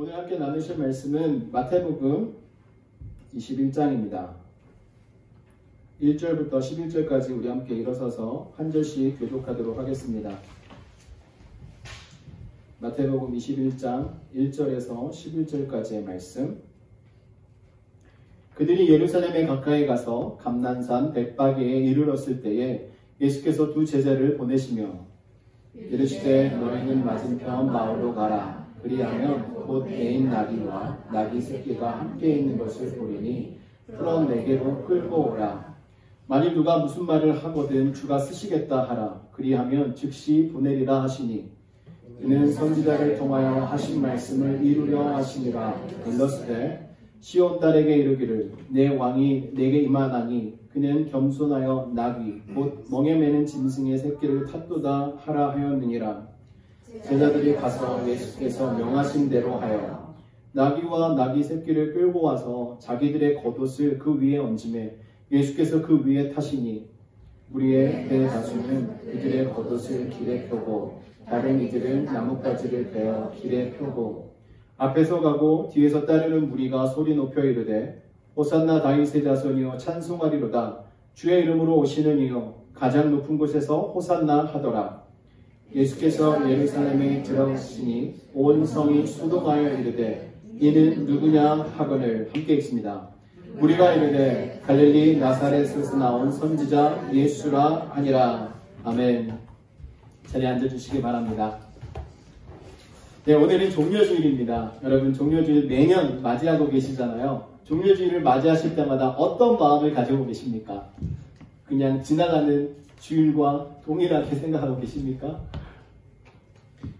오늘 함께 나누실 말씀은 마태복음 21장입니다. 1절부터 11절까지 우리 함께 일어서서 한 절씩 교독하도록 하겠습니다. 마태복음 21장 1절에서 11절까지의 말씀. 그들이 예루살렘에 가까이 가서 감난산 벳바게에 이르렀을 때에 예수께서 두 제자를 보내시며 이르시되 너희는 맞은편 마을로 가라. 그리하면 곧 애인 나귀와 나귀 새끼가 함께 있는 것을 보리니 풀어 내게로 끌고 오라. 만일 누가 무슨 말을 하거든 주가 쓰시겠다 하라. 그리하면 즉시 보내리라 하시니 그는 선지자를 통하여 하신 말씀을 이루려 하시니라. 일렀으되 시온 딸에게 이르기를 내 왕이 내게 임하나니 그는 겸손하여 나귀 곧 멍에 매는 짐승의 새끼를 탔도다 하라 하였느니라. 제자들이 가서 예수께서 명하신 대로 하여 나귀와 나귀 새끼를 끌고 와서 자기들의 겉옷을 그 위에 얹음에 예수께서 그 위에 타시니 무리의 대다수는 이들의 겉옷을 길에 펴고 다른 이들은 나뭇가지를 베어 길에 펴고 앞에서 가고 뒤에서 따르는 무리가 소리 높여 이르되 호산나 다윗의 자손이여 찬송하리로다. 주의 이름으로 오시는 이여 가장 높은 곳에서 호산나 하더라. 예수께서 예루살렘에 들어가시니 온 성이 소동하여 이르되 이는 누구냐 하거늘. 함께 읽습니다. 우리가 이르되 갈릴리 나사렛에서 나온 선지자 예수라 하니라. 아멘. 자리에 앉아주시기 바랍니다. 네, 오늘은 종려주일입니다. 여러분 종려주일 매년 맞이하고 계시잖아요. 종려주일을 맞이하실 때마다 어떤 마음을 가지고 계십니까? 그냥 지나가는 주일과 동일하게 생각하고 계십니까?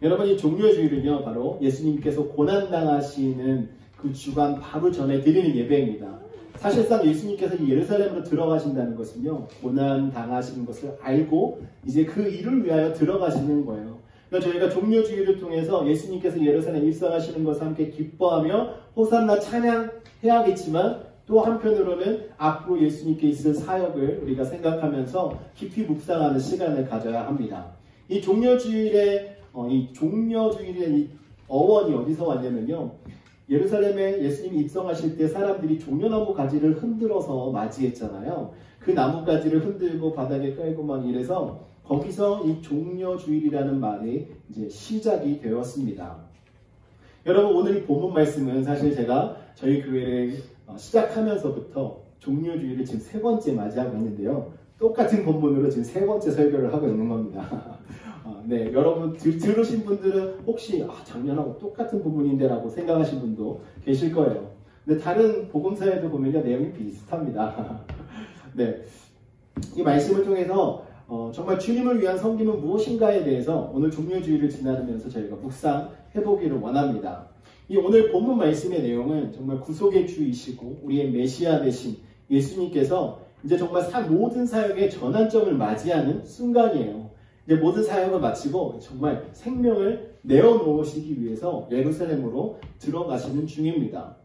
여러분, 이 종려주일은요 바로 예수님께서 고난당하시는 그 주간 바로 전에 드리는 예배입니다. 사실상 예수님께서 예루살렘으로 들어가신다는 것은요 고난당하시는 것을 알고 이제 그 일을 위하여 들어가시는 거예요. 그러니까 저희가 종려주일을 통해서 예수님께서 예루살렘에 입성하시는 것을 함께 기뻐하며 호산나 찬양해야겠지만 또 한편으로는 앞으로 예수님께 있을 사역을 우리가 생각하면서 깊이 묵상하는 시간을 가져야 합니다. 이 종려주일의 이 어원이 어디서 왔냐면요. 예루살렘에 예수님이 입성하실 때 사람들이 종려나무 가지를 흔들어서 맞이했잖아요. 그 나뭇가지를 흔들고 바닥에 깔고 막 이래서 거기서 이 종려주일이라는 말이 이제 시작이 되었습니다. 여러분, 오늘 이 본문 말씀은 사실 제가 저희 교회를 시작하면서부터 종려주일을 지금 세 번째 맞이하고 있는데요. 똑같은 본문으로 지금 세 번째 설교를 하고 있는 겁니다. 네, 여러분 들으신 분들은 혹시 작년하고 똑같은 본문인데 라고 생각하신 분도 계실 거예요. 근데 다른 복음서에도 보면요 내용이 비슷합니다. 네, 이 말씀을 통해서 정말 주님을 위한 섬김은 무엇인가에 대해서 오늘 종려주일을 지나면서 저희가 묵상해보기를 원합니다. 이 오늘 본문 말씀의 내용은 정말 구속의 주이시고 우리의 메시아 되신 예수님께서 이제 정말 모든 사역의 전환점을 맞이하는 순간이에요. 이제 모든 사역을 마치고 정말 생명을 내어놓으시기 위해서 예루살렘으로 들어가시는 중입니다.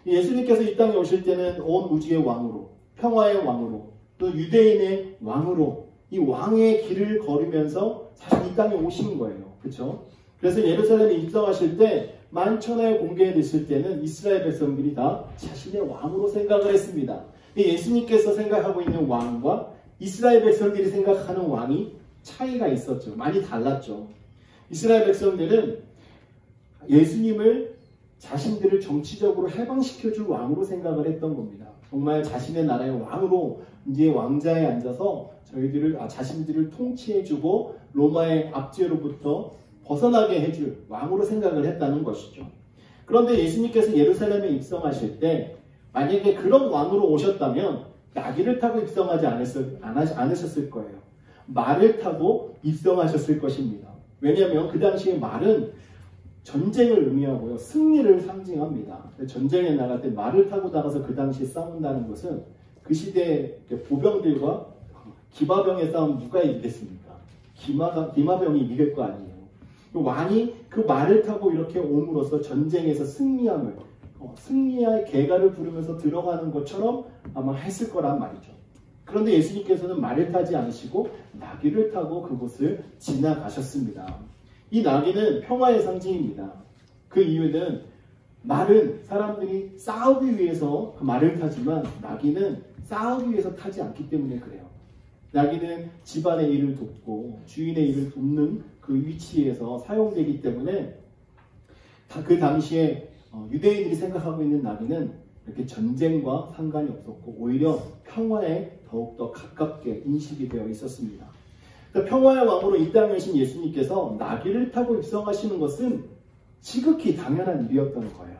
예수님께서 이 땅에 오실 때는 온 우주의 왕으로, 평화의 왕으로, 또 유대인의 왕으로 이 왕의 길을 걸으면서 사실 이 땅에 오신 거예요. 그렇죠? 그래서 예루살렘에 입성하실 때 만천하에 공개됐을 때는 이스라엘 백성들이 다 자신의 왕으로 생각을 했습니다. 예수님께서 생각하고 있는 왕과 이스라엘 백성들이 생각하는 왕이 차이가 있었죠. 많이 달랐죠. 이스라엘 백성들은 예수님을 자신들을 정치적으로 해방시켜줄 왕으로 생각을 했던 겁니다. 정말 자신의 나라의 왕으로 이제 왕자에 앉아서 자신들을 통치해주고 로마의 압제로부터 벗어나게 해줄 왕으로 생각을 했다는 것이죠. 그런데 예수님께서 예루살렘에 입성하실 때 만약에 그런 왕으로 오셨다면 나귀를 타고 입성하지 않으셨을 거예요. 말을 타고 입성하셨을 것입니다. 왜냐하면 그 당시에 말은 전쟁을 의미하고요. 승리를 상징합니다. 전쟁에 나갈 때 말을 타고 나가서 그 당시에 싸운다는 것은 그 시대의 보병들과 기마병의 싸움 누가 이기겠습니까? 기마병이 이길 거 아니에요. 왕이 그 말을 타고 이렇게 옴으로써 전쟁에서 승리할 계가를 부르면서 들어가는 것처럼 아마 했을 거란 말이죠. 그런데 예수님께서는 말을 타지 않으시고 나귀를 타고 그곳을 지나가셨습니다. 이 나귀는 평화의 상징입니다. 그 이유는 말은 사람들이 싸우기 위해서 그 말을 타지만 나귀는 싸우기 위해서 타지 않기 때문에 그래요. 나귀는 집안의 일을 돕고 주인의 일을 돕는 그 위치에서 사용되기 때문에 그 당시에 유대인들이 생각하고 있는 나귀는 이렇게 전쟁과 상관이 없었고 오히려 평화에 더욱더 가깝게 인식이 되어 있었습니다. 평화의 왕으로 이 땅에 오신 예수님께서 나귀를 타고 입성하시는 것은 지극히 당연한 일이었던 거예요.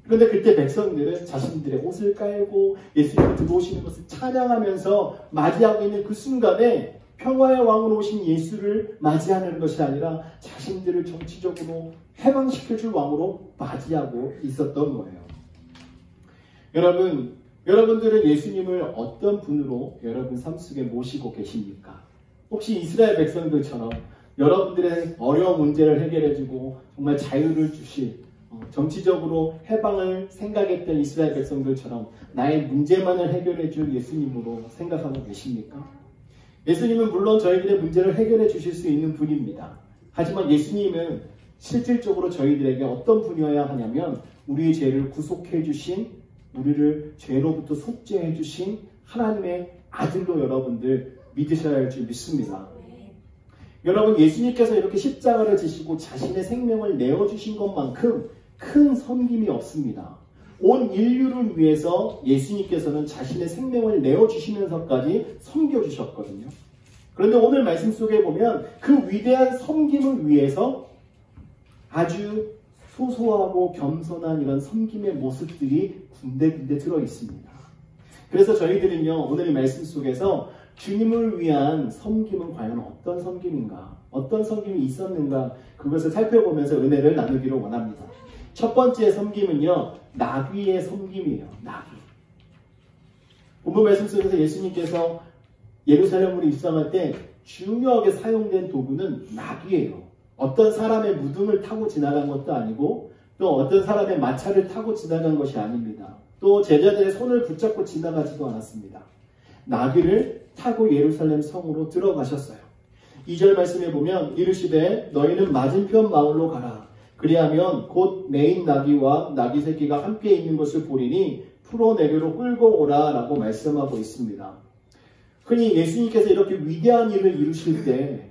그런데 그때 백성들은 자신들의 옷을 깔고 예수님이 들어오시는 것을 찬양하면서 맞이하고 있는 그 순간에 평화의 왕으로 오신 예수를 맞이하는 것이 아니라 자신들을 정치적으로 해방시켜줄 왕으로 맞이하고 있었던 거예요. 여러분들은 예수님을 어떤 분으로 여러분 삶 속에 모시고 계십니까? 혹시 이스라엘 백성들처럼 여러분들의 어려운 문제를 해결해주고 정말 자유를 주실 정치적으로 해방을 생각했던 이스라엘 백성들처럼 나의 문제만을 해결해줄 예수님으로 생각하고 계십니까? 예수님은 물론 저희들의 문제를 해결해 주실 수 있는 분입니다. 하지만 예수님은 실질적으로 저희들에게 어떤 분이어야 하냐면 우리의 죄를 구속해 주신, 우리를 죄로부터 속죄해 주신 하나님의 아들로 여러분들 믿으셔야 할 줄 믿습니다. 여러분, 예수님께서 이렇게 십자가를 지시고 자신의 생명을 내어주신 것만큼 큰 섬김이 없습니다. 온 인류를 위해서 예수님께서는 자신의 생명을 내어주시면서까지 섬겨주셨거든요. 그런데 오늘 말씀 속에 보면 그 위대한 섬김을 위해서 아주 소소하고 겸손한 이런 섬김의 모습들이 군데군데 들어있습니다. 그래서 저희들은요, 오늘 말씀 속에서 주님을 위한 섬김은 과연 어떤 섬김인가, 어떤 섬김이 있었는가, 그것을 살펴보면서 은혜를 나누기를 원합니다. 첫 번째 섬김은요, 나귀의 섬김이에요. 나귀. 본문 말씀 속에서 예수님께서 예루살렘으로 입성할 때 중요하게 사용된 도구는 나귀예요. 어떤 사람의 무등을 타고 지나간 것도 아니고 또 어떤 사람의 마차를 타고 지나간 것이 아닙니다. 또 제자들의 손을 붙잡고 지나가지도 않았습니다. 나귀를 타고 예루살렘 성으로 들어가셨어요. 2절 말씀에 보면 이르시되 너희는 맞은편 마을로 가라. 그리하면 곧 매인 나귀와 나귀 새끼가 함께 있는 것을 보리니 풀어내게로 끌고 오라 라고 말씀하고 있습니다. 흔히 예수님께서 이렇게 위대한 일을 이루실 때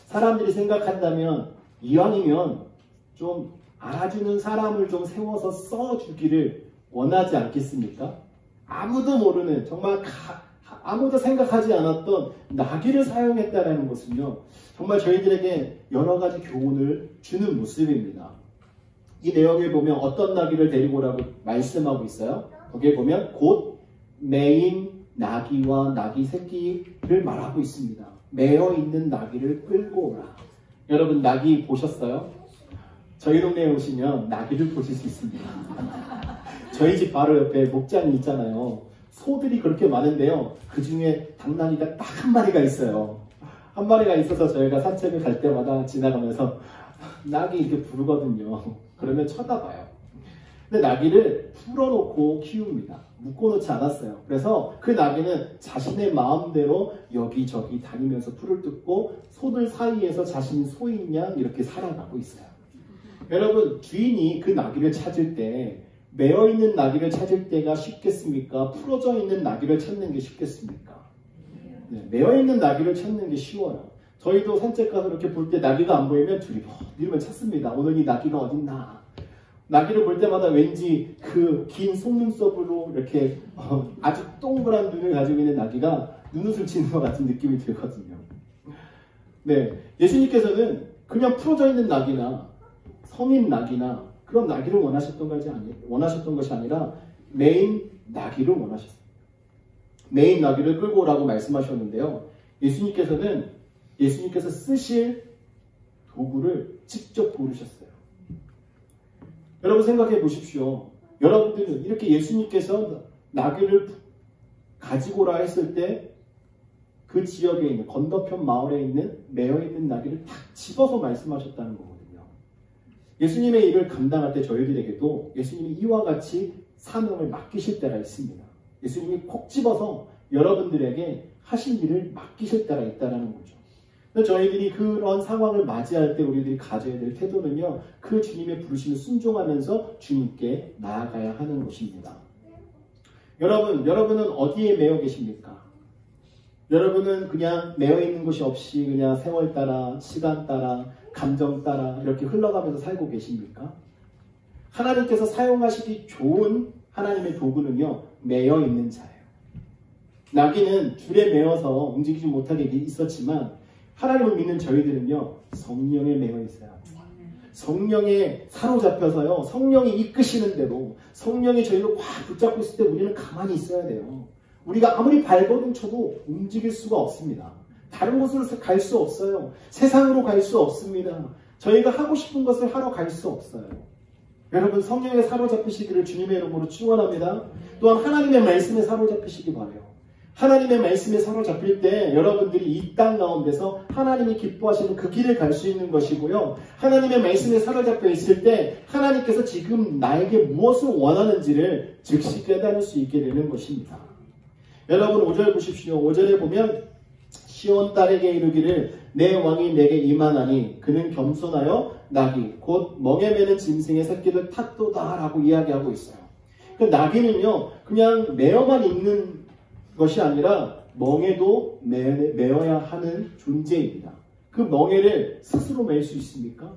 사람들이 생각한다면 이왕이면 좀 알아주는 사람을 좀 세워서 써주기를 원하지 않겠습니까? 아무도 모르는, 정말 아무도 생각하지 않았던 나귀를 사용했다는 것은요, 정말 저희들에게 여러 가지 교훈을 주는 모습입니다. 이 내용에 보면 어떤 나귀를 데리고 오라고 말씀하고 있어요? 거기에 보면 곧 매인 나귀와 나귀 새끼를 말하고 있습니다. 매어 있는 나귀를 끌고 오라. 여러분, 나귀 보셨어요? 저희 동네에 오시면 나귀를 보실 수 있습니다. 저희 집 바로 옆에 목장이 있잖아요. 소들이 그렇게 많은데요. 그 중에 당나귀가 딱 한 마리가 있어요. 한 마리가 있어서 저희가 산책을 갈 때마다 지나가면서 나귀 이렇게 부르거든요. 그러면 쳐다봐요. 근데 나귀를 풀어놓고 키웁니다. 묶어놓지 않았어요. 그래서 그 나귀는 자신의 마음대로 여기저기 다니면서 풀을 뜯고 소들 사이에서 자신이 소인 양 이렇게 살아가고 있어요. 여러분, 주인이 그 나귀를 찾을 때 매어있는 나귀를 찾을 때가 쉽겠습니까? 풀어져 있는 나귀를 찾는 게 쉽겠습니까? 네, 매어있는 나귀를 찾는 게 쉬워요. 저희도 산책 가서 이렇게 볼 때 나귀가 안 보이면 두리번 찾습니다. 오늘 이 나귀가 어딨나? 나귀를 볼 때마다 왠지 그 긴 속눈썹으로 이렇게 아주 동그란 눈을 가지고 있는 나귀가 눈웃을 치는 것 같은 느낌이 들거든요. 네, 예수님께서는 그냥 풀어져 있는 나귀나 성인 나귀나 그런 나귀를 원하셨던 것이 아니라 메인 나귀를 원하셨어요. 메인 나귀를 끌고 오라고 말씀하셨는데요. 예수님께서 쓰실 도구를 직접 고르셨어요. 여러분 생각해 보십시오. 여러분들은 이렇게 예수님께서 나귀를 가지고 오라 했을 때 그 지역에 있는 건너편 마을에 있는 매어 있는 나귀를 딱 집어서 말씀하셨다는 거거든요. 예수님의 일을 감당할 때 저희들에게도 예수님이 이와 같이 사명을 맡기실 때가 있습니다. 예수님이 콕 집어서 여러분들에게 하실 일을 맡기실 때가 있다는 거죠. 저희들이 그런 상황을 맞이할 때 우리들이 가져야 될 태도는요, 그 주님의 부르심을 순종하면서 주님께 나아가야 하는 것입니다. 여러분은 어디에 매여 계십니까? 여러분은 그냥 매여 있는 곳이 없이 그냥 세월 따라, 시간 따라, 감정 따라 이렇게 흘러가면서 살고 계십니까? 하나님께서 사용하시기 좋은 하나님의 도구는요, 매여 있는 자예요. 나귀는 줄에 매여서 움직이지 못하게 있었지만 하나님을 믿는 저희들은요, 성령에 매여 있어요. 성령에 사로잡혀서요, 성령이 이끄시는 대로 성령이 저희를 확 붙잡고 있을 때 우리는 가만히 있어야 돼요. 우리가 아무리 발버둥 쳐도 움직일 수가 없습니다. 다른 곳으로 갈 수 없어요. 세상으로 갈 수 없습니다. 저희가 하고 싶은 것을 하러 갈 수 없어요. 여러분, 성령에 사로잡히시기를 주님의 이름으로 축원합니다. 또한 하나님의 말씀에 사로잡히시기 바라요. 하나님의 말씀에 사로잡힐 때 여러분들이 이 땅 가운데서 하나님이 기뻐하시는 그 길을 갈 수 있는 것이고요. 하나님의 말씀에 사로잡혀 있을 때 하나님께서 지금 나에게 무엇을 원하는지를 즉시 깨달을 수 있게 되는 것입니다. 여러분, 5절 보십시오. 5절에 보면 시온 딸에게 이르기를 내 왕이 내게 임하나니 그는 겸손하여 나귀 곧 멍에 매는 짐승의 새끼를 탔도다 라고 이야기하고 있어요. 그러니까 나귀는요, 그냥 매어만 있는 것이 아니라 멍에도 매어야 하는 존재입니다. 그 멍에를 스스로 맬 수 있습니까?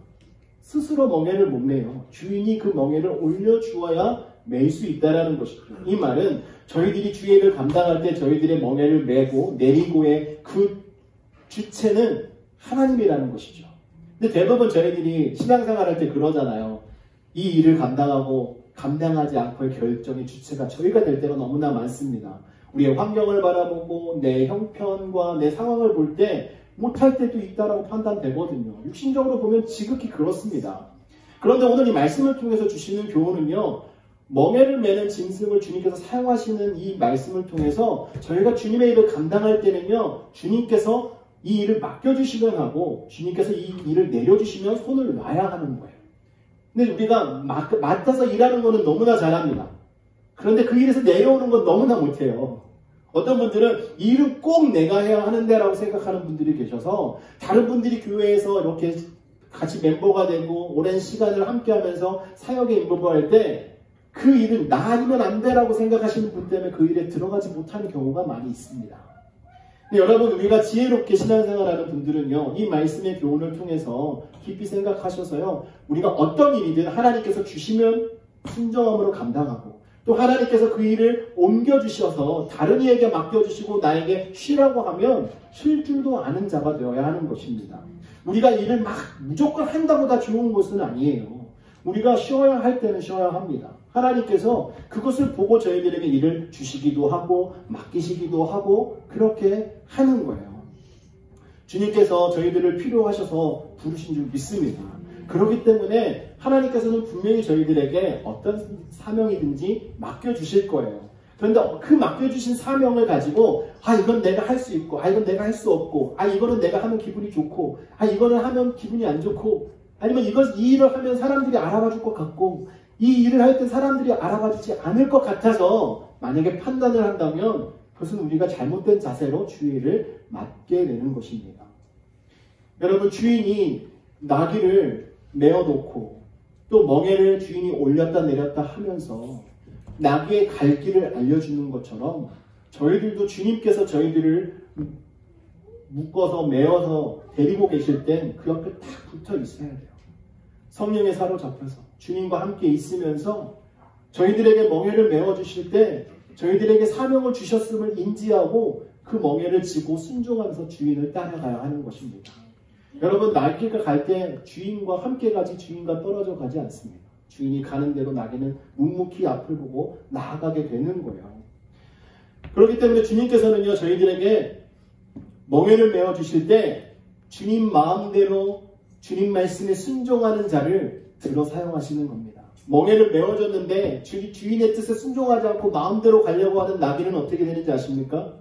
스스로 멍에를 못 매요. 주인이 그 멍에를 올려주어야 맬 수 있다는 것이죠. 이 말은 저희들이 주의를 감당할 때 저희들의 멍에를 메고 내리고의 그 주체는 하나님이라는 것이죠. 근데 대부분 저희들이 신앙생활할 때 그러잖아요. 이 일을 감당하지 않고의 결정의 주체가 저희가 될 때가 너무나 많습니다. 우리의 환경을 바라보고 내 형편과 내 상황을 볼 때 못할 때도 있다라고 판단되거든요. 육신적으로 보면 지극히 그렇습니다. 그런데 오늘 이 말씀을 통해서 주시는 교훈은요, 멍에를 매는 짐승을 주님께서 사용하시는 이 말씀을 통해서 저희가 주님의 일을 감당할 때는요, 주님께서 이 일을 맡겨주시면 하고 주님께서 이 일을 내려주시면 손을 놔야 하는 거예요. 근데 우리가 맡아서 일하는 거는 너무나 잘합니다. 그런데 그 일에서 내려오는 건 너무나 못해요. 어떤 분들은 이 일은 꼭 내가 해야 하는데 라고 생각하는 분들이 계셔서 다른 분들이 교회에서 이렇게 같이 멤버가 되고 오랜 시간을 함께 하면서 사역에 인volve할 때 그 일은 나 아니면 안 되라고 생각하시는 분 때문에 그 일에 들어가지 못하는 경우가 많이 있습니다. 근데 여러분, 우리가 지혜롭게 신앙생활하는 분들은요, 이 말씀의 교훈을 통해서 깊이 생각하셔서요, 우리가 어떤 일이든 하나님께서 주시면 순종함으로 감당하고 또 하나님께서 그 일을 옮겨주셔서 다른 이에게 맡겨주시고 나에게 쉬라고 하면 쉴 줄도 아는 자가 되어야 하는 것입니다. 우리가 일을 막 무조건 한다고 다 좋은 것은 아니에요. 우리가 쉬어야 할 때는 쉬어야 합니다. 하나님께서 그것을 보고 저희들에게 일을 주시기도 하고 맡기시기도 하고 그렇게 하는 거예요. 주님께서 저희들을 필요하셔서 부르신 줄 믿습니다. 그렇기 때문에 하나님께서는 분명히 저희들에게 어떤 사명이든지 맡겨주실 거예요. 그런데 그 맡겨주신 사명을 가지고 이건 내가 할 수 있고 이건 내가 할 수 없고 이거는 내가 하면 기분이 좋고 이거는 하면 기분이 안 좋고 아니면 이 일을 하면 사람들이 알아봐 줄 것 같고 이 일을 할 때 사람들이 알아봐 주지 않을 것 같아서 만약에 판단을 한다면 그것은 우리가 잘못된 자세로 주의를 맡게 되는 것입니다. 여러분, 주인이 나귀를 메어놓고 또 멍에를 주인이 올렸다 내렸다 하면서 나귀의 갈 길을 알려주는 것처럼 저희들도 주님께서 저희들을 묶어서 메어서 데리고 계실 땐 그 옆에 딱 붙어 있어야 돼요. 성령에 사로잡혀서 주님과 함께 있으면서 저희들에게 멍에를 메어주실 때 저희들에게 사명을 주셨음을 인지하고 그 멍에를 지고 순종하면서 주인을 따라가야 하는 것입니다. 여러분, 나귀가 갈 때 주인과 함께 가지 주인과 떨어져 가지 않습니다. 주인이 가는 대로 나귀는 묵묵히 앞을 보고 나아가게 되는 거예요. 그렇기 때문에 주님께서는요, 저희들에게 멍에를 메어주실 때 주님 마음대로 주님 말씀에 순종하는 자를 들어 사용하시는 겁니다. 멍에를 메어줬는데 주인의 뜻에 순종하지 않고 마음대로 가려고 하는 나귀는 어떻게 되는지 아십니까?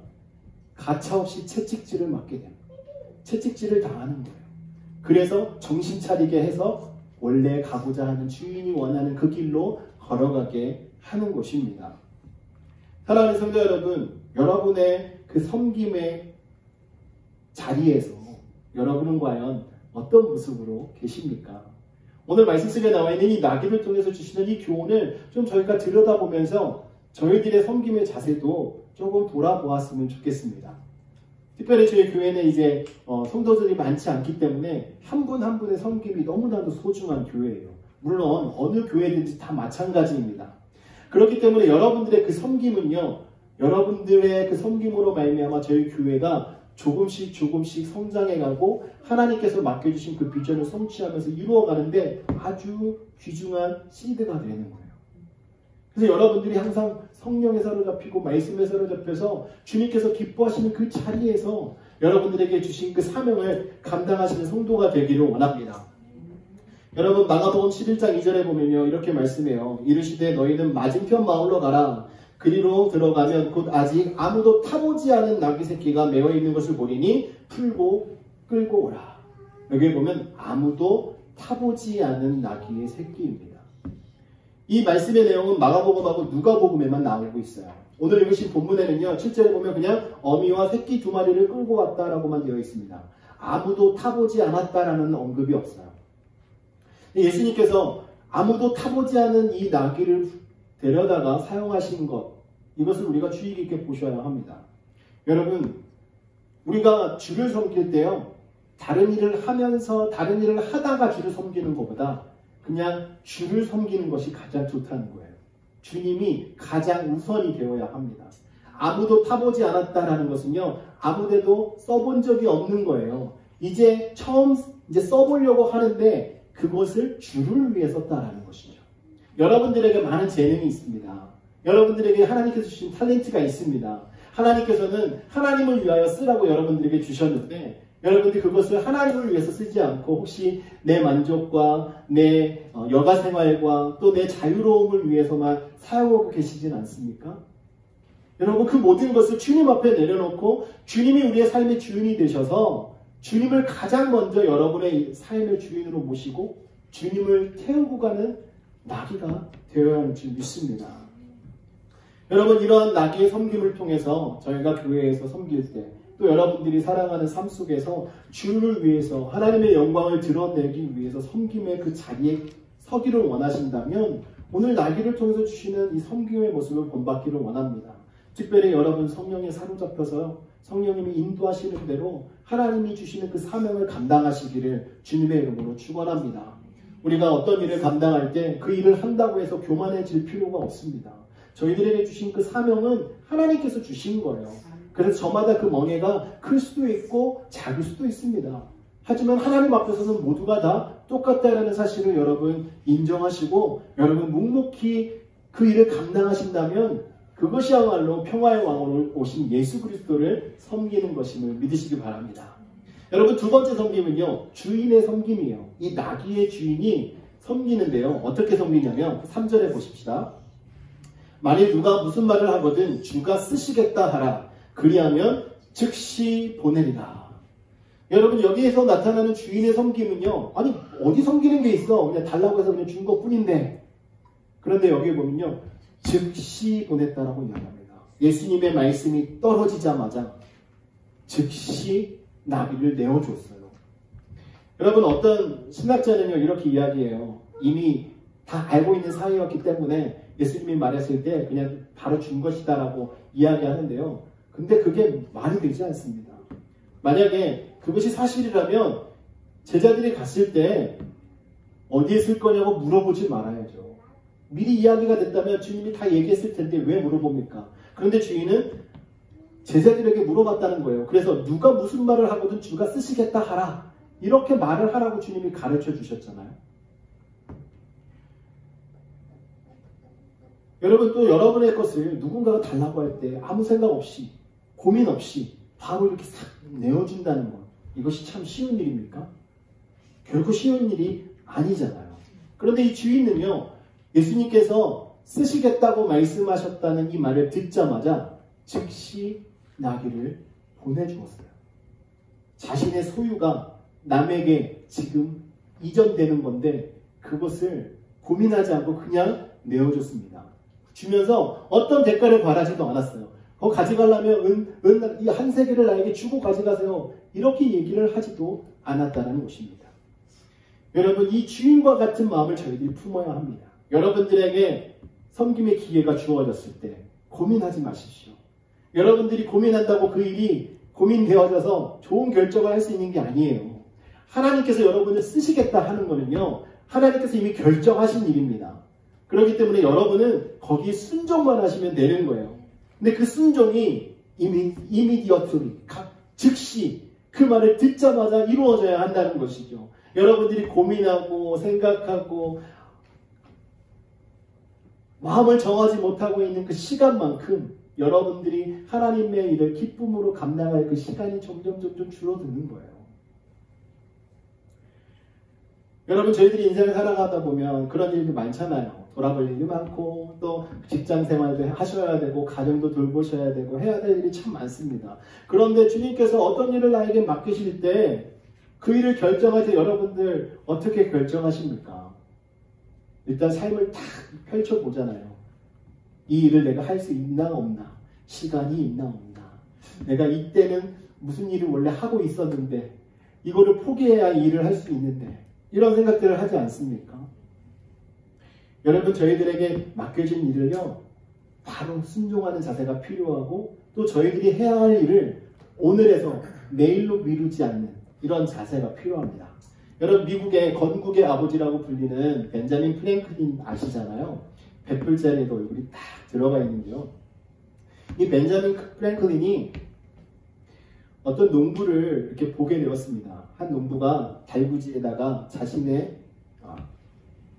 가차없이 채찍질을 맞게 됩니다. 채찍질을 당하는 거예요. 그래서 정신 차리게 해서 원래 가고자 하는 주인이 원하는 그 길로 걸어가게 하는 것입니다. 사랑하는 성도 여러분, 여러분의 그 섬김의 자리에서 여러분은 과연 어떤 모습으로 계십니까? 오늘 말씀 속에 나와 있는 이 나귀를 통해서 주시는 이 교훈을 좀 저희가 들여다보면서 저희들의 섬김의 자세도 조금 돌아보았으면 좋겠습니다. 특별히 저희 교회는 이제 성도들이 많지 않기 때문에 한 분 한 분의 섬김이 너무나도 소중한 교회예요. 물론 어느 교회든지 다 마찬가지입니다. 그렇기 때문에 여러분들의 그 섬김은요, 여러분들의 그 섬김으로 말미암아 저희 교회가 조금씩 성장해가고 하나님께서 맡겨주신 그 비전을 성취하면서 이루어가는데 아주 귀중한 시드가 되는 거예요. 그래서 여러분들이 항상 성령에 사로잡히고 말씀에 사로잡혀서 주님께서 기뻐하시는 그 자리에서 여러분들에게 주신 그 사명을 감당하시는 성도가 되기를 원합니다. 여러분 마가복음 11장 2절에 보면요 이렇게 말씀해요. 이르시되 너희는 맞은편 마을로 가라. 그리로 들어가면 곧 아직 아무도 타보지 않은 나귀 새끼가 메어 있는 것을 보리니 풀고 끌고 오라. 여기 보면 아무도 타보지 않은 나귀의 새끼입니다. 이 말씀의 내용은 마가복음하고 누가복음에만 나오고 있어요. 오늘 읽으신 본문에는요 7절에 보면 그냥 어미와 새끼 2마리를 끌고 왔다라고만 되어 있습니다. 아무도 타보지 않았다라는 언급이 없어요. 예수님께서 아무도 타보지 않은 이 나귀를 데려다가 사용하신 것, 이것을 우리가 주의 깊게 보셔야 합니다. 여러분, 우리가 주를 섬길 때요, 다른 일을 하면서 다른 일을 하다가 주를 섬기는 것보다 그냥 주를 섬기는 것이 가장 좋다는 거예요. 주님이 가장 우선이 되어야 합니다. 아무도 타보지 않았다라는 것은요, 아무데도 써본 적이 없는 거예요. 이제 처음 써보려고 하는데 그것을 주를 위해 썼다라는 것이죠. 여러분들에게 많은 재능이 있습니다. 여러분들에게 하나님께서 주신 탤런트가 있습니다. 하나님께서는 하나님을 위하여 쓰라고 여러분들에게 주셨는데 여러분들이 그것을 하나님을 위해서 쓰지 않고 혹시 내 만족과 내 여가 생활과 또 내 자유로움을 위해서만 사용하고 계시진 않습니까? 여러분 그 모든 것을 주님 앞에 내려놓고 주님이 우리의 삶의 주인이 되셔서 주님을 가장 먼저 여러분의 삶의 주인으로 모시고 주님을 태우고 가는 나귀가 되어야 하는 줄 믿습니다. 여러분 이러한 나귀의 섬김을 통해서 저희가 교회에서 섬길 때 또 여러분들이 살아가는 삶 속에서 주를 위해서 하나님의 영광을 드러내기 위해서 섬김의 그 자리에 서기를 원하신다면 오늘 나귀를 통해서 주시는 이 섬김의 모습을 본받기를 원합니다. 특별히 여러분 성령에 사로잡혀서 성령님이 인도하시는 대로 하나님이 주시는 그 사명을 감당하시기를 주님의 이름으로 축원합니다. 우리가 어떤 일을 감당할 때 그 일을 한다고 해서 교만해질 필요가 없습니다. 저희들에게 주신 그 사명은 하나님께서 주신 거예요. 그래서 저마다 그 멍에가 클 수도 있고 작을 수도 있습니다. 하지만 하나님 앞에서는 모두가 다 똑같다라는 사실을 여러분 인정하시고 여러분 묵묵히 그 일을 감당하신다면 그것이야말로 평화의 왕으로 오신 예수 그리스도를 섬기는 것임을 믿으시기 바랍니다. 여러분 두 번째 섬김은요 주인의 섬김이에요. 이 나귀의 주인이 섬기는데요 어떻게 섬기냐면 3절에 보십시다. 만일 누가 무슨 말을 하거든 주가 쓰시겠다 하라. 그리하면 즉시 보내리라. 여러분 여기에서 나타나는 주인의 섬김은요 아니 어디 섬기는 게 있어 그냥 달라고 해서 그냥 준 것뿐인데 그런데 여기 보면요 즉시 보냈다라고 이야기합니다. 예수님의 말씀이 떨어지자마자 즉시 나귀를 내어줬어요. 여러분 어떤 신학자는요 이렇게 이야기해요. 이미 다 알고 있는 사이였기 때문에 예수님이 말했을 때 그냥 바로 준 것이다라고 이야기하는데요. 근데 그게 말이 되지 않습니다. 만약에 그것이 사실이라면 제자들이 갔을 때 어디에 쓸 거냐고 물어보지 말아야죠. 미리 이야기가 됐다면 주님이 다 얘기했을 텐데 왜 물어봅니까? 그런데 주인은 제자들에게 물어봤다는 거예요. 그래서 누가 무슨 말을 하거든 주가 쓰시겠다 하라. 이렇게 말을 하라고 주님이 가르쳐 주셨잖아요. 여러분 또 여러분의 것을 누군가가 달라고 할 때 아무 생각 없이 고민 없이 바로 이렇게 싹 내어준다는 것 이것이 참 쉬운 일입니까? 결코 쉬운 일이 아니잖아요. 그런데 이 주인은요 예수님께서 쓰시겠다고 말씀하셨다는 이 말을 듣자마자 즉시 나귀를 보내주었어요. 자신의 소유가 남에게 지금 이전되는 건데 그것을 고민하지 않고 그냥 내어줬습니다. 주면서 어떤 대가를 바라지도 않았어요. 가져가려면 이 한 세계를 나에게 주고 가져가세요. 이렇게 얘기를 하지도 않았다는 것입니다. 여러분, 이 주인과 같은 마음을 저희들이 품어야 합니다. 여러분들에게 섬김의 기회가 주어졌을 때 고민하지 마십시오. 여러분들이 고민한다고 그 일이 고민되어져서 좋은 결정을 할 수 있는 게 아니에요. 하나님께서 여러분을 쓰시겠다 하는 거는요, 하나님께서 이미 결정하신 일입니다. 그렇기 때문에 여러분은 거기에 순종만 하시면 되는 거예요. 근데 그 순종이 immediately, 즉시 그 말을 듣자마자 이루어져야 한다는 것이죠. 여러분들이 고민하고 생각하고 마음을 정하지 못하고 있는 그 시간만큼 여러분들이 하나님의 일을 기쁨으로 감당할 그 시간이 점점 줄어드는 거예요. 여러분, 저희들이 인생을 살아가다 보면 그런 일도 많잖아요. 돌아볼 일이 많고 또 직장 생활도 하셔야 되고 가정도 돌보셔야 되고 해야 될 일이 참 많습니다. 그런데 주님께서 어떤 일을 나에게 맡기실 때 그 일을 결정할 때 여러분들 어떻게 결정하십니까? 일단 삶을 탁 펼쳐보잖아요. 이 일을 내가 할 수 있나 없나, 시간이 있나 없나, 내가 이때는 무슨 일을 원래 하고 있었는데 이거를 포기해야 이 일을 할 수 있는데, 이런 생각들을 하지 않습니까? 여러분, 저희들에게 맡겨진 일을요, 바로 순종하는 자세가 필요하고, 또 저희들이 해야 할 일을 오늘에서 내일로 미루지 않는 이런 자세가 필요합니다. 여러분, 미국의 건국의 아버지라고 불리는 벤자민 프랭클린 아시잖아요. 100불짜리도 얼굴이 딱 들어가 있는데요. 이 벤자민 프랭클린이 어떤 농부를 이렇게 보게 되었습니다. 한 농부가 달구지에다가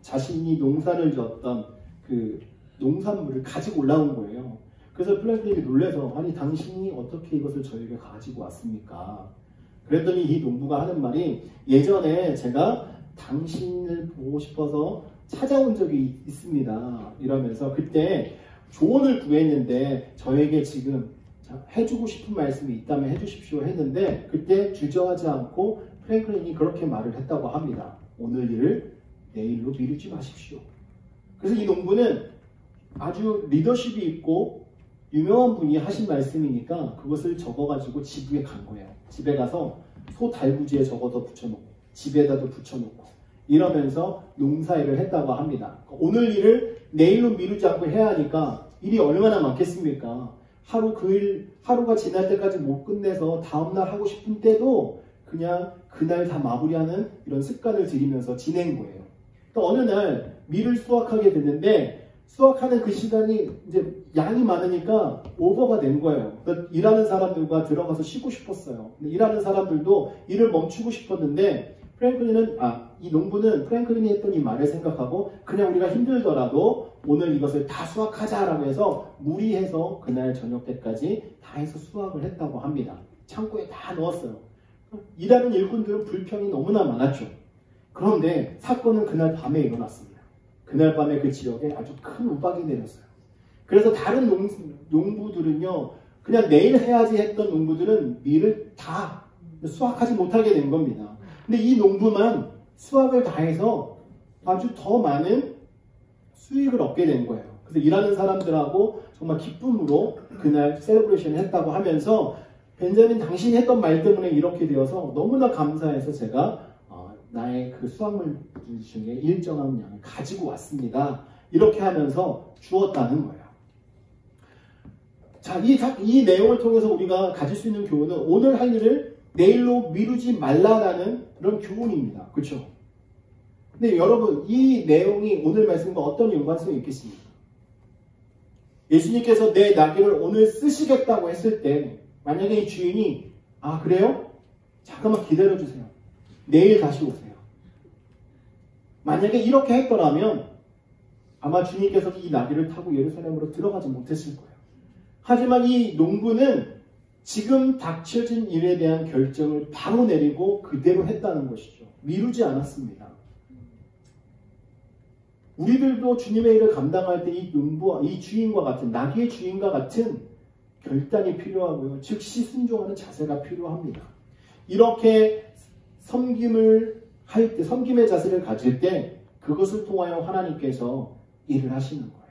자신이 농사를 지었던 그 농산물을 가지고 올라온 거예요. 그래서 프랭클린이 놀라서, 아니 당신이 어떻게 이것을 저에게 가지고 왔습니까? 그랬더니 이 농부가 하는 말이, 예전에 제가 당신을 보고 싶어서 찾아온 적이 있습니다. 이러면서 그때 조언을 구했는데 저에게 지금 해주고 싶은 말씀이 있다면 해주십시오 했는데, 그때 주저하지 않고 프랭클린이 그렇게 말을 했다고 합니다. 오늘 일을 내일로 미루지 마십시오. 그래서 이 농부는 아주 리더십이 있고 유명한 분이 하신 말씀이니까 그것을 적어가지고 집에 간 거예요. 집에 가서 소 달구지에 적어서 붙여놓고 집에다도 붙여놓고 이러면서 농사일을 했다고 합니다. 오늘 일을 내일로 미루지 않고 해야 하니까 일이 얼마나 많겠습니까? 하루가 지날 때까지 못 끝내서 다음날 하고 싶은 때도 그냥 그날 다 마무리하는 이런 습관을 들이면서 지낸 거예요. 또 어느 날 밀을 수확하게 됐는데, 수확하는 그 시간이 이제 양이 많으니까 오버가 된 거예요. 그래서 일하는 사람들과 들어가서 쉬고 싶었어요. 근데 일하는 사람들도 일을 멈추고 싶었는데, 이 농부는 프랭클린이 했던 이 말을 생각하고 그냥 우리가 힘들더라도 오늘 이것을 다 수확하자라고 해서 무리해서 그날 저녁 때까지 다 해서 수확을 했다고 합니다. 창고에 다 넣었어요. 일하는 일꾼들은 불평이 너무나 많았죠. 그런데 사건은 그날 밤에 일어났습니다. 그날 밤에 그 지역에 아주 큰 우박이 내렸어요. 그래서 다른 농부들은요, 그냥 내일 해야지 했던 농부들은 밀을 다 수확하지 못하게 된 겁니다. 근데 이 농부만 수확을 다 해서 아주 더 많은 수익을 얻게 된 거예요. 그래서 일하는 사람들하고 정말 기쁨으로 그날 셀러브레이션을 했다고 하면서, 벤자민 당신이 했던 말 때문에 이렇게 되어서 너무나 감사해서 제가 나의 그 수확물 중에 일정한 양을 가지고 왔습니다. 이렇게 하면서 주었다는 거예요. 자, 이 내용을 통해서 우리가 가질 수 있는 교훈은 오늘 할 일을 내일로 미루지 말라라는 그런 교훈입니다. 그렇죠? 근데 여러분, 이 내용이 오늘 말씀과 어떤 연관성이 있겠습니까? 예수님께서 내 나귀를 오늘 쓰시겠다고 했을 때 만약에 이 주인이 그래요? 잠깐만 기다려주세요. 내일 다시 오세요. 만약에 이렇게 했더라면 아마 주님께서 이 나귀를 타고 예루살렘으로 들어가지 못했을 거예요. 하지만 이 농부는 지금 닥쳐진 일에 대한 결정을 바로 내리고 그대로 했다는 것이죠. 미루지 않았습니다. 우리들도 주님의 일을 감당할 때 이 농부와 이 주인과 같은, 나귀의 주인과 같은 결단이 필요하고요. 즉시 순종하는 자세가 필요합니다. 이렇게 섬김을 할 때, 섬김의 자세를 가질 때 그것을 통하여 하나님께서 일을 하시는 거예요.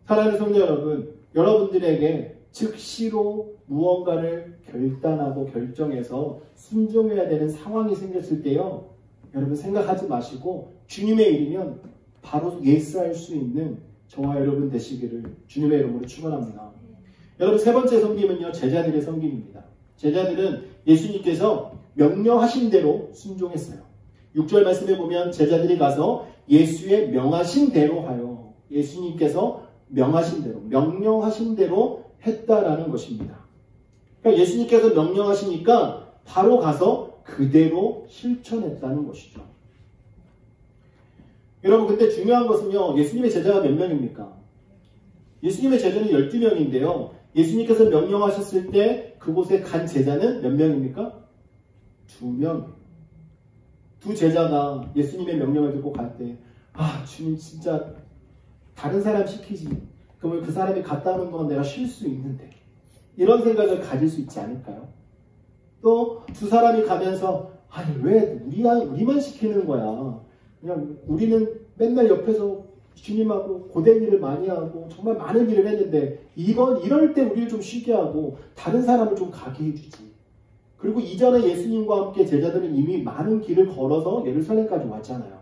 사랑하는 성도 여러분, 여러분들에게 즉시로 무언가를 결단하고 결정해서 순종해야 되는 상황이 생겼을 때요, 여러분 생각하지 마시고 주님의 일이면 바로 예스할 수 있는 저와 여러분 되시기를 주님의 이름으로 축원합니다. 여러분, 세 번째 섬김은요, 제자들의 섬김입니다. 제자들은 예수님께서 명령하신 대로 순종했어요. 6절 말씀에 보면 제자들이 가서 예수의 명하신 대로 하여, 예수님께서 명하신 대로, 명령하신 대로 했다라는 것입니다. 그러니까 예수님께서 명령하시니까 바로 가서 그대로 실천했다는 것이죠. 여러분, 근데 중요한 것은요, 예수님의 제자가 몇 명입니까? 예수님의 제자는 12명인데요. 예수님께서 명령하셨을 때 그곳에 간 제자는 몇 명입니까? 2명. 두 제자가 예수님의 명령을 듣고 갈 때, 아, 주님 진짜 다른 사람 시키지. 그러면 그 사람이 갔다 오는 동안 내가 쉴 수 있는데. 이런 생각을 가질 수 있지 않을까요? 또 두 사람이 가면서, 아니 왜 우리만 시키는 거야. 그냥 우리는 맨날 옆에서 주님하고 고된 일을 많이 하고 정말 많은 일을 했는데 이럴 때 우리를 좀 쉬게 하고 다른 사람을 좀 가게 해주지. 그리고 이전에 예수님과 함께 제자들은 이미 많은 길을 걸어서 예루살렘까지 왔잖아요.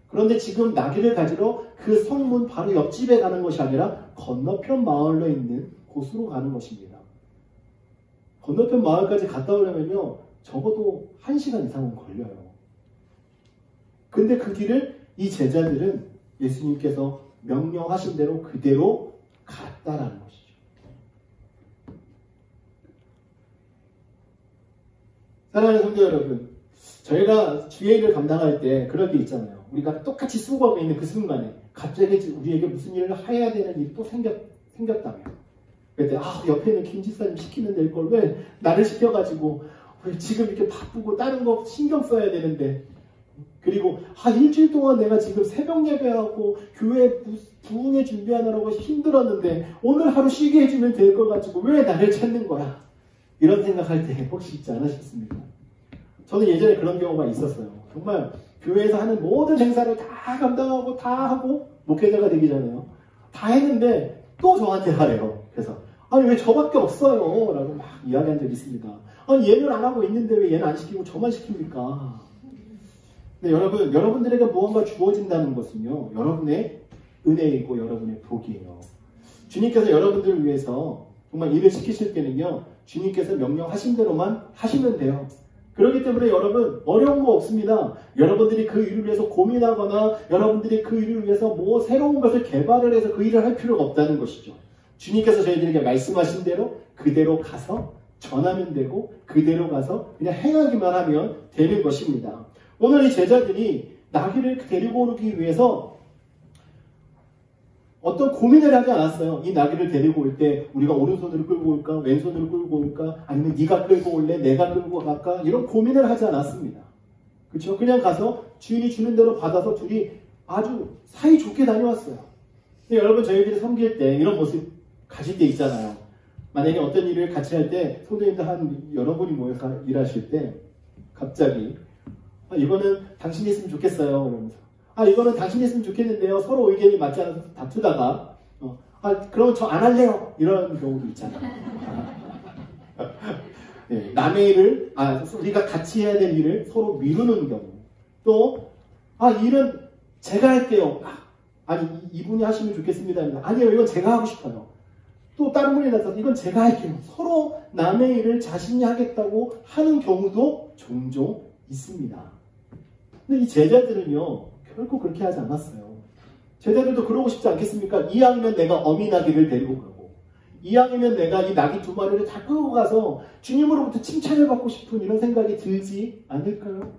그런데 지금 나귀를 가지러 그 성문 바로 옆집에 가는 것이 아니라 건너편 마을로 있는 곳으로 가는 것입니다. 건너편 마을까지 갔다 오려면요, 적어도 1시간 이상은 걸려요. 근데 그 길을 이 제자들은 예수님께서 명령하신 대로 그대로 갔다라는 것이죠. 사랑하는 성도 여러분, 저희가 주의 일을 감당할 때 그럴 게 있잖아요. 우리가 똑같이 수고하고 있는 그 순간에 갑자기 우리에게 무슨 일을 해야 되는 일이 또 생겼다면, 그때 옆에 있는 김 집사님 시키면 될 걸 왜 나를 시켜가지고 지금 이렇게 바쁘고 다른 거 신경 써야 되는데, 그리고 일주일 동안 내가 지금 새벽 예배하고 교회 부흥회 준비하느라고 힘들었는데 오늘 하루 쉬게 해주면 될 걸 가지고 왜 나를 찾는 거야? 이런 생각할 때 혹시 있지 않으셨습니까? 저는 예전에 그런 경우가 있었어요. 정말 교회에서 하는 모든 행사를 다 감당하고 다 하고 목회자가 되기 전에요. 다 했는데 또 저한테 하래요. 그래서 아니 왜 저밖에 없어요? 라고 막 이야기한 적이 있습니다. 아니 얘는 안 하고 있는데 왜 얘는 안 시키고 저만 시킵니까? 근데 여러분들에게 무언가 주어진다는 것은요, 여러분의 은혜이고 여러분의 복이에요. 주님께서 여러분들을 위해서 정말 일을 시키실 때는요, 주님께서 명령하신 대로만 하시면 돼요. 그렇기 때문에 여러분, 어려운 거 없습니다. 여러분들이 그 일을 위해서 고민하거나 여러분들이 그 일을 위해서 뭐 새로운 것을 개발을 해서 그 일을 할 필요가 없다는 것이죠. 주님께서 저희들에게 말씀하신 대로 그대로 가서 전하면 되고 그대로 가서 그냥 행하기만 하면 되는 것입니다. 오늘 이 제자들이 나귀를 데리고 오기 위해서 어떤 고민을 하지 않았어요. 이 나귀를 데리고 올 때 우리가 오른손으로 끌고 올까, 왼손으로 끌고 올까, 아니면 네가 끌고 올래, 내가 끌고 갈까, 이런 고민을 하지 않았습니다. 그렇죠? 그냥 가서 주인이 주는 대로 받아서 둘이 아주 사이좋게 다녀왔어요. 근데 여러분, 저희들이 섬길 때 이런 모습 가질 때 있잖아요. 만약에 어떤 일을 같이 할 때 성도님들 한 여러분이 모여서 일하실 때 갑자기 이거는 당신이 했으면 좋겠어요. 그러면서 이거는 당신이 했으면 좋겠는데요. 서로 의견이 맞지 않아서 다투다가 그럼 저 안 할래요. 이런 경우도 있잖아요. 네, 남의 일을 우리가 같이 해야 될 일을 서로 미루는 경우, 또 일은 제가 할게요. 아니 이분이 하시면 좋겠습니다. 아니요, 이건 제가 하고 싶어요. 또 다른 분이 나타나서 이건 제가 할게요. 서로 남의 일을 자신이 하겠다고 하는 경우도 종종 있습니다. 근데 이 제자들은요, 결코 그렇게 하지 않았어요. 제자들도 그러고 싶지 않겠습니까? 이왕이면 내가 어미 나귀를 데리고 가고, 이왕이면 내가 이 나귀 2마리를 다 끌고 가서 주님으로부터 칭찬을 받고 싶은 이런 생각이 들지 않을까요?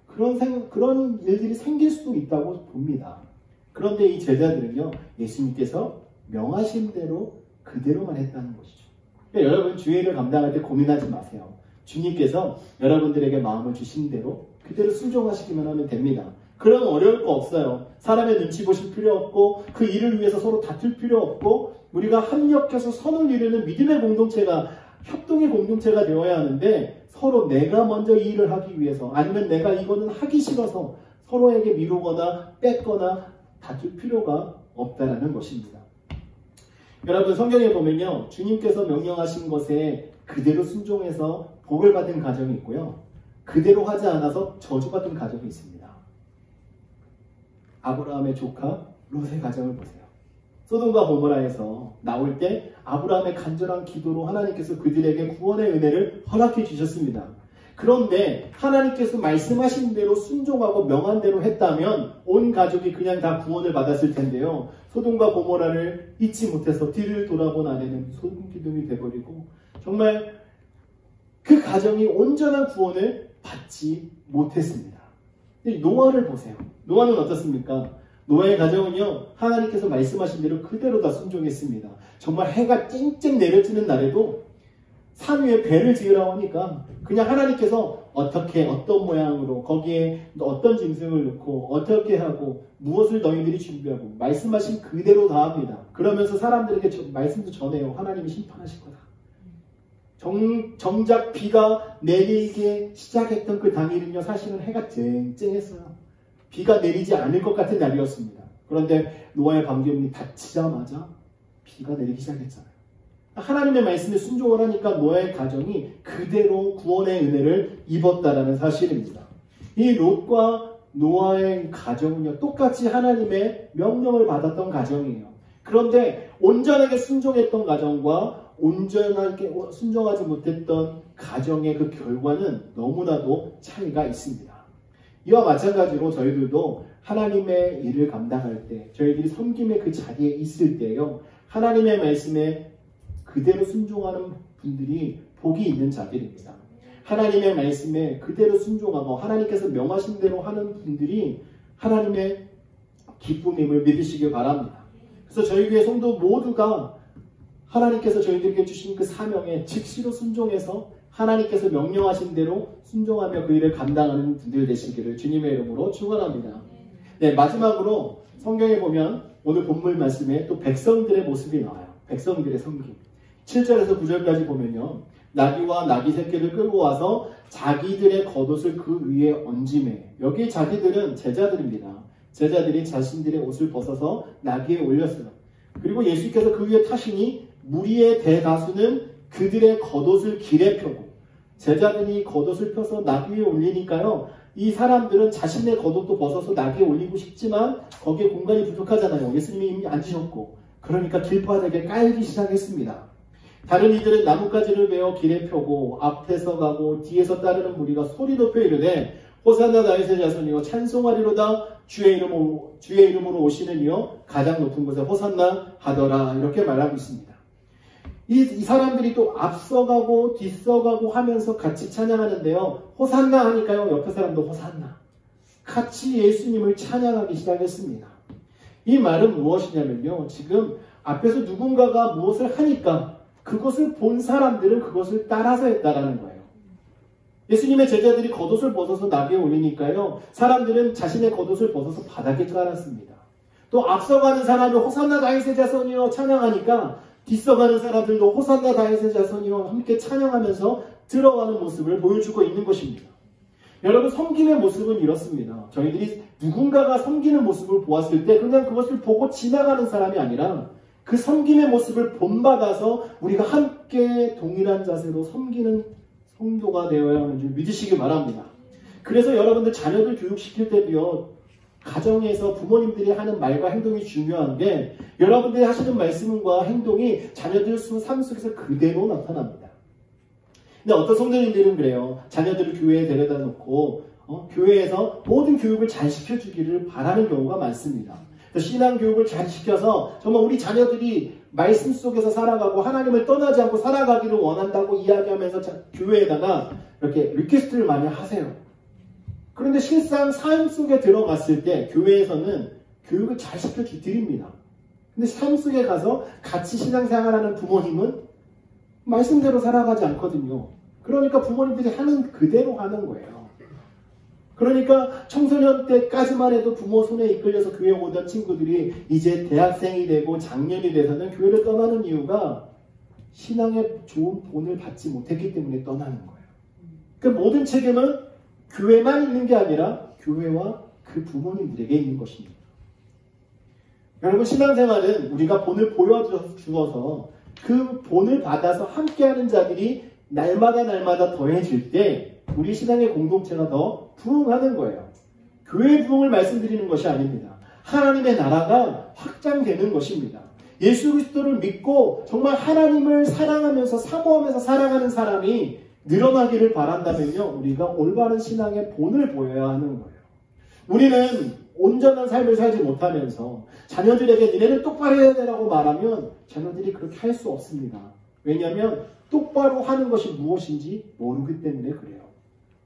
그런 일들이 생길 수도 있다고 봅니다. 그런데 이 제자들은요, 예수님께서 명하신 대로 그대로만 했다는 것이죠. 그러니까 여러분, 주의 일을 감당할 때 고민하지 마세요. 주님께서 여러분들에게 마음을 주신 대로 그대로 순종하시기만 하면 됩니다. 그럼 어려울 거 없어요. 사람의 눈치 보실 필요 없고, 그 일을 위해서 서로 다툴 필요 없고, 우리가 합력해서 선을 이루는 믿음의 공동체가, 협동의 공동체가 되어야 하는데, 서로 내가 먼저 이 일을 하기 위해서, 아니면 내가 이거는 하기 싫어서 서로에게 미루거나 뺏거나 다툴 필요가 없다라는 것입니다. 여러분 성경에 보면요, 주님께서 명령하신 것에 그대로 순종해서 복을 받은 가정이 있고요, 그대로 하지 않아서 저주받은 가정이 있습니다. 아브라함의 조카 롯의 가정을 보세요. 소돔과 고모라에서 나올 때 아브라함의 간절한 기도로 하나님께서 그들에게 구원의 은혜를 허락해 주셨습니다. 그런데 하나님께서 말씀하신 대로 순종하고 명한 대로 했다면 온 가족이 그냥 다 구원을 받았을 텐데요, 소돔과 고모라를 잊지 못해서 뒤를 돌아본 아내는 소금기둥이 돼버리고 정말 그 가정이 온전한 구원을 받지 못했습니다. 노아를 보세요. 노아는 어떻습니까? 노아의 가정은요, 하나님께서 말씀하신 대로 그대로 다 순종했습니다. 정말 해가 쨍쨍 내려지는 날에도 산 위에 배를 지으라고 하니까 그냥 하나님께서 어떻게 어떤 모양으로 거기에 어떤 짐승을 넣고 어떻게 하고 무엇을 너희들이 준비하고 말씀하신 그대로 다 합니다. 그러면서 사람들에게 말씀도 전해요. 하나님이 심판하실 거다. 정작 비가 내리기 시작했던 그 당일은요, 사실은 해가 쨍쨍했어요. 비가 내리지 않을 것 같은 날이었습니다. 그런데 노아의 방주문이 닫히자마자 비가 내리기 시작했잖아요. 하나님의 말씀에 순종을 하니까 노아의 가정이 그대로 구원의 은혜를 입었다라는 사실입니다. 이 롯과 노아의 가정은요, 똑같이 하나님의 명령을 받았던 가정이에요. 그런데 온전하게 순종했던 가정과 온전하게 순종하지 못했던 가정의 그 결과는 너무나도 차이가 있습니다. 이와 마찬가지로 저희들도 하나님의 일을 감당할 때, 저희들이 섬김의 그 자리에 있을 때요, 하나님의 말씀에 그대로 순종하는 분들이 복이 있는 자들입니다. 하나님의 말씀에 그대로 순종하고 하나님께서 명하신 대로 하는 분들이 하나님의 기쁨임을 믿으시길 바랍니다. 그래서 저희 교회 성도 모두가 하나님께서 저희들에게 주신 그 사명에 즉시로 순종해서 하나님께서 명령하신 대로 순종하며 그 일을 감당하는 분들 되시기를 주님의 이름으로 축원합니다. 네, 마지막으로 성경에 보면 오늘 본문 말씀에 또 백성들의 모습이 나와요. 백성들의 섬김. 7절에서 9절까지 보면요, 나귀와 나귀 새끼를 끌고 와서 자기들의 겉옷을 그 위에 얹으매. 여기 자기들은 제자들입니다. 제자들이 자신들의 옷을 벗어서 나귀에 올렸어요. 그리고 예수께서 그 위에 타시니 무리의 대다수는 그들의 겉옷을 길에 펴고, 제자들이 겉옷을 펴서 나귀 위에 올리니까요, 이 사람들은 자신의 겉옷도 벗어서 나귀에 올리고 싶지만 거기에 공간이 부족하잖아요. 예수님이 이미 앉으셨고. 그러니까 길바닥에 깔기 시작했습니다. 다른 이들은 나뭇가지를 베어 길에 펴고 앞에서 가고 뒤에서 따르는 무리가 소리 높여 이르되 호산나 다윗의 자손이여 찬송하리로다, 주의 이름으로 오시는 이여 가장 높은 곳에 호산나 하더라, 이렇게 말하고 있습니다. 이 사람들이 또 앞서가고 뒤서가고 하면서 같이 찬양하는데요, 호산나 하니까요, 옆에 사람도 호산나, 같이 예수님을 찬양하기 시작했습니다. 이 말은 무엇이냐면요, 지금 앞에서 누군가가 무엇을 하니까 그것을 본 사람들은 그것을 따라서 했다라는 거예요. 예수님의 제자들이 겉옷을 벗어서 나귀에 올리니까요, 사람들은 자신의 겉옷을 벗어서 바닥에 깔았습니다. 또 앞서가는 사람이 호산나 다윗의 자손이여 찬양하니까 뒤서가는 사람들도 호산나 다윗의 자손이여 함께 찬양하면서 들어가는 모습을 보여주고 있는 것입니다. 여러분, 섬김의 모습은 이렇습니다. 저희들이 누군가가 섬기는 모습을 보았을 때 그냥 그것을 보고 지나가는 사람이 아니라 그 섬김의 모습을 본받아서 우리가 함께 동일한 자세로 섬기는 성도가 되어야 하는 줄 믿으시기 바랍니다. 그래서 여러분들 자녀들 교육시킬 때도요, 가정에서 부모님들이 하는 말과 행동이 중요한 게, 여러분들이 하시는 말씀과 행동이 자녀들 삶 속에서 그대로 나타납니다. 근데 어떤 성도님들은 그래요. 자녀들을 교회에 데려다 놓고 교회에서 모든 교육을 잘 시켜주기를 바라는 경우가 많습니다. 신앙 교육을 잘 시켜서 정말 우리 자녀들이 말씀 속에서 살아가고 하나님을 떠나지 않고 살아가기를 원한다고 이야기하면서 교회에다가 이렇게 리퀘스트를 많이 하세요. 그런데 실상 삶 속에 들어갔을 때 교회에서는 교육을 잘 시켜드립니다. 근데 삶 속에 가서 같이 신앙생활하는 부모님은 말씀대로 살아가지 않거든요. 그러니까 부모님들이 하는 그대로 하는 거예요. 그러니까 청소년 때까지만 해도 부모 손에 이끌려서 교회 오던 친구들이 이제 대학생이 되고 장년이 돼서는 교회를 떠나는 이유가 신앙의 좋은 본을 받지 못했기 때문에 떠나는 거예요. 그 모든 책임은 교회만 있는 게 아니라 교회와 그 부모님들에게 있는 것입니다. 여러분, 신앙생활은 우리가 본을 보여주어서 그 본을 받아서 함께하는 자들이 날마다 더해질 때 우리 신앙의 공동체가 더 부흥하는 거예요. 교회 부흥을 말씀드리는 것이 아닙니다. 하나님의 나라가 확장되는 것입니다. 예수 그리스도를 믿고 정말 하나님을 사랑하면서 사모하면서 살아가는 사람이 늘어나기를 바란다면요, 우리가 올바른 신앙의 본을 보여야 하는 거예요. 우리는 온전한 삶을 살지 못하면서 자녀들에게 니네는 똑바로 해야 되라고 말하면 자녀들이 그렇게 할 수 없습니다. 왜냐하면 똑바로 하는 것이 무엇인지 모르기 때문에 그래요.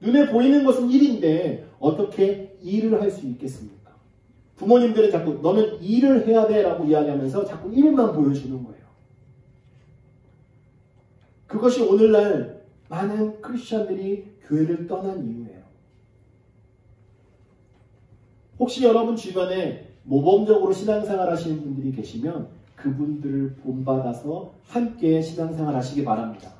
눈에 보이는 것은 일인데 어떻게 일을 할 수 있겠습니까? 부모님들은 자꾸 너는 일을 해야 돼 라고 이야기하면서 자꾸 일만 보여주는 거예요. 그것이 오늘날 많은 크리스천들이 교회를 떠난 이유예요. 혹시 여러분 주변에 모범적으로 신앙생활 하시는 분들이 계시면 그분들을 본받아서 함께 신앙생활 하시기 바랍니다.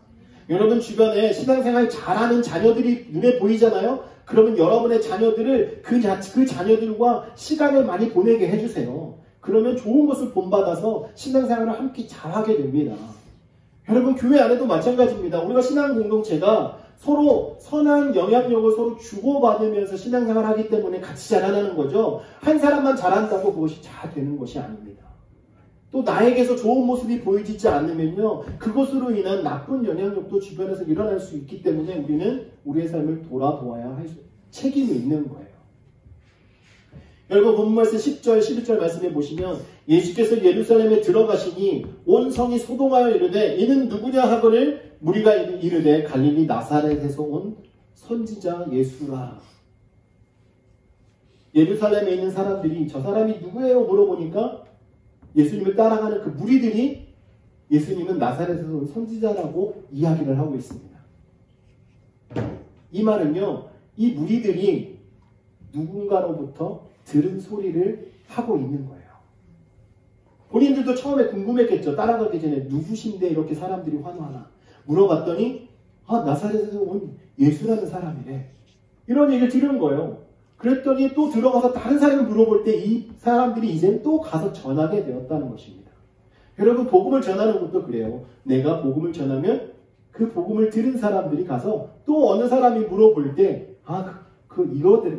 여러분 주변에 신앙생활 잘하는 자녀들이 눈에 보이잖아요? 그러면 여러분의 자녀들을 그 자녀들과 시간을 많이 보내게 해주세요. 그러면 좋은 것을 본받아서 신앙생활을 함께 잘하게 됩니다. 여러분, 교회 안에도 마찬가지입니다. 우리가 신앙 공동체가 서로 선한 영향력을 서로 주고받으면서 신앙생활을 하기 때문에 같이 자라나는 거죠. 한 사람만 잘한다고 그것이 잘 되는 것이 아닙니다. 또 나에게서 좋은 모습이 보이지 않으면요, 그것으로 인한 나쁜 영향력도 주변에서 일어날 수 있기 때문에 우리는 우리의 삶을 돌아보아야 할 책임이 있는 거예요. 여러분, 본문 말씀 10절, 11절 말씀해 보시면 예수께서 예루살렘에 들어가시니 온 성이 소동하여 이르되 이는 누구냐 하거늘 무리가 이르되 갈릴리 나사렛에서 온 선지자 예수라. 예루살렘에 있는 사람들이 저 사람이 누구예요? 물어보니까 예수님을 따라가는 그 무리들이 예수님은 나사렛에서 온 선지자라고 이야기를 하고 있습니다. 이 말은요, 이 무리들이 누군가로부터 들은 소리를 하고 있는 거예요. 본인들도 처음에 궁금했겠죠. 따라가기 전에 누구신데 이렇게 사람들이 환호하나. 물어봤더니 나사렛에서 온 예수라는 사람이래. 이런 얘기를 들은 거예요. 그랬더니 또 들어가서 다른 사람을 물어볼 때 이 사람들이 이제 또 가서 전하게 되었다는 것입니다. 여러분, 복음을 전하는 것도 그래요. 내가 복음을 전하면 그 복음을 들은 사람들이 가서 또 어느 사람이 물어볼 때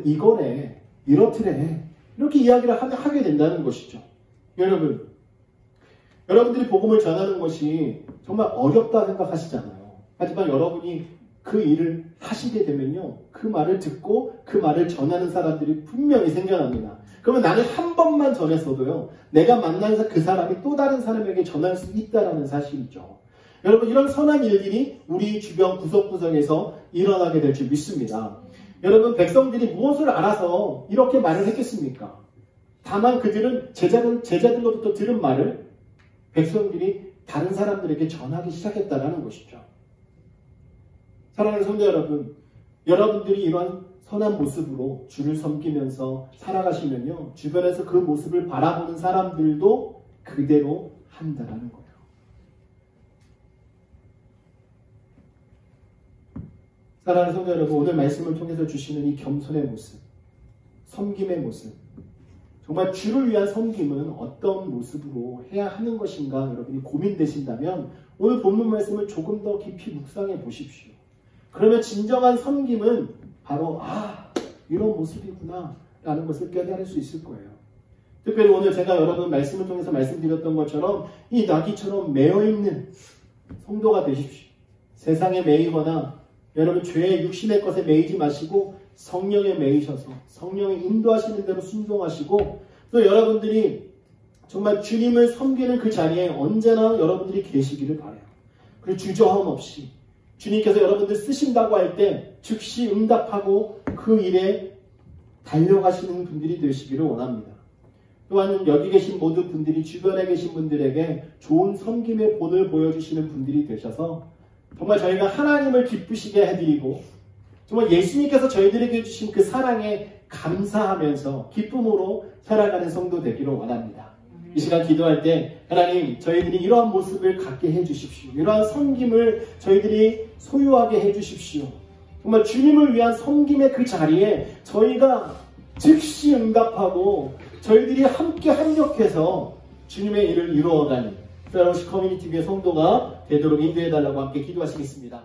이거래, 이렇더래, 이렇게 이야기를 하게 된다는 것이죠. 여러분들이 복음을 전하는 것이 정말 어렵다 생각하시잖아요. 하지만 여러분이 그 일을 하시게 되면요, 그 말을 듣고 그 말을 전하는 사람들이 분명히 생겨납니다. 그러면 나는 한 번만 전했어도요, 내가 만나서 그 사람이 또 다른 사람에게 전할 수 있다는 사실이죠. 여러분, 이런 선한 일들이 우리 주변 구석구석에서 일어나게 될 줄 믿습니다. 여러분, 백성들이 무엇을 알아서 이렇게 말을 했겠습니까? 다만 그들은 제자들로부터 들은 말을 백성들이 다른 사람들에게 전하기 시작했다는 것이죠. 사랑하는 성도 여러분, 여러분들이 이러한 선한 모습으로 주를 섬기면서 살아가시면요, 주변에서 그 모습을 바라보는 사람들도 그대로 한다는 거예요. 사랑하는 성도 여러분, 오늘 말씀을 통해서 주시는 이 겸손의 모습, 섬김의 모습, 정말 주를 위한 섬김은 어떤 모습으로 해야 하는 것인가 여러분이 고민되신다면 오늘 본문 말씀을 조금 더 깊이 묵상해 보십시오. 그러면 진정한 섬김은 바로 이런 모습이구나 라는 것을 깨달을 수 있을 거예요. 특별히 오늘 제가 여러분 말씀을 통해서 말씀드렸던 것처럼 이 나귀처럼 매어있는 성도가 되십시오. 세상에 매이거나 여러분 죄의 육신의 것에 매이지 마시고 성령에 매이셔서 성령이 인도하시는 대로 순종하시고, 또 여러분들이 정말 주님을 섬기는 그 자리에 언제나 여러분들이 계시기를 바라요. 그리고 주저함 없이 주님께서 여러분들 쓰신다고 할 때 즉시 응답하고 그 일에 달려가시는 분들이 되시기를 원합니다. 또한 여기 계신 모든 분들이 주변에 계신 분들에게 좋은 섬김의 본을 보여주시는 분들이 되셔서 정말 저희가 하나님을 기쁘시게 해드리고 정말 예수님께서 저희들에게 주신 그 사랑에 감사하면서 기쁨으로 살아가는 성도 되기를 원합니다. 이 시간 기도할 때 하나님, 저희들이 이러한 모습을 갖게 해주십시오. 이러한 섬김을 저희들이 소유하게 해주십시오. 정말 주님을 위한 섬김의 그 자리에 저희가 즉시 응답하고 저희들이 함께 합력해서 주님의 일을 이루어가는 펠로우십 커뮤니티 교회 성도가 되도록 인도해달라고 함께 기도하시겠습니다.